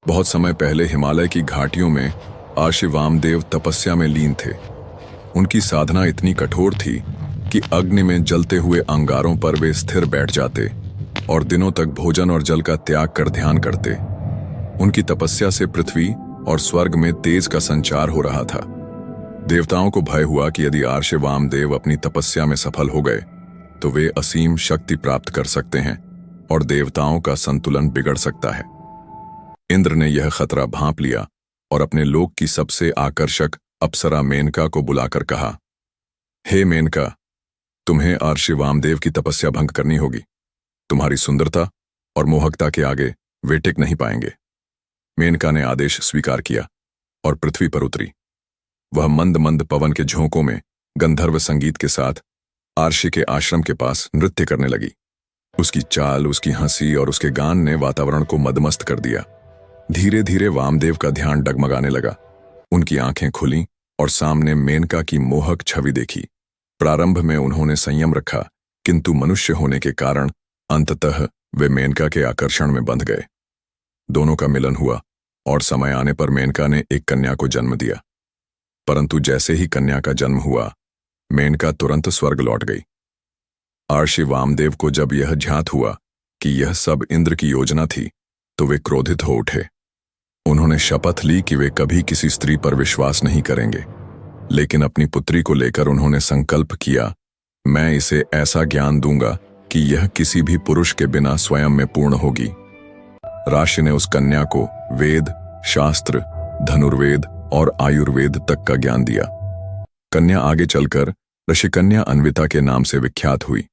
बहुत समय पहले हिमालय की घाटियों में आर्षि वामदेव तपस्या में लीन थे। उनकी साधना इतनी कठोर थी कि अग्नि में जलते हुए अंगारों पर वे स्थिर बैठ जाते और दिनों तक भोजन और जल का त्याग कर ध्यान करते। उनकी तपस्या से पृथ्वी और स्वर्ग में तेज का संचार हो रहा था। देवताओं को भय हुआ कि यदि आर्षि वामदेव अपनी तपस्या में सफल हो गए तो वे असीम शक्ति प्राप्त कर सकते हैं और देवताओं का संतुलन बिगड़ सकता है। इंद्र ने यह खतरा भांप लिया और अपने लोक की सबसे आकर्षक अप्सरा मेनका को बुलाकर कहा, हे मेनका, तुम्हें आर्षि वामदेव की तपस्या भंग करनी होगी। तुम्हारी सुंदरता और मोहकता के आगे वे टिक नहीं पाएंगे। मेनका ने आदेश स्वीकार किया और पृथ्वी पर उतरी। वह मंद मंद पवन के झोंकों में गंधर्व संगीत के साथ आर्षि के आश्रम के पास नृत्य करने लगी। उसकी चाल, उसकी हंसी और उसके गान ने वातावरण को मदमस्त कर दिया। धीरे धीरे वामदेव का ध्यान डगमगाने लगा। उनकी आंखें खुलीं और सामने मेनका की मोहक छवि देखी। प्रारंभ में उन्होंने संयम रखा, किंतु मनुष्य होने के कारण अंततः वे मेनका के आकर्षण में बंध गए। दोनों का मिलन हुआ और समय आने पर मेनका ने एक कन्या को जन्म दिया। परंतु जैसे ही कन्या का जन्म हुआ, मेनका तुरंत स्वर्ग लौट गई। आर्षि वामदेव को जब यह ज्ञात हुआ कि यह सब इंद्र की योजना थी, तो वे क्रोधित हो उठे। उन्होंने शपथ ली कि वे कभी किसी स्त्री पर विश्वास नहीं करेंगे, लेकिन अपनी पुत्री को लेकर उन्होंने संकल्प किया, मैं इसे ऐसा ज्ञान दूंगा कि यह किसी भी पुरुष के बिना स्वयं में पूर्ण होगी। राशि ने उस कन्या को वेद, शास्त्र, धनुर्वेद और आयुर्वेद तक का ज्ञान दिया। कन्या आगे चलकर ऋषिकन्या अन्विता के नाम से विख्यात हुई।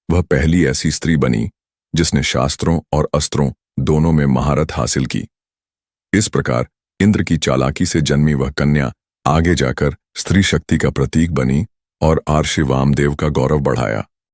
वह पहली ऐसी स्त्री बनी जिसने शास्त्रों और अस्त्रों दोनों में महारत हासिल की। इस प्रकार इंद्र की चालाकी से जन्मी वह कन्या आगे जाकर स्त्री शक्ति का प्रतीक बनी और आर्षि वामदेव का गौरव बढ़ाया।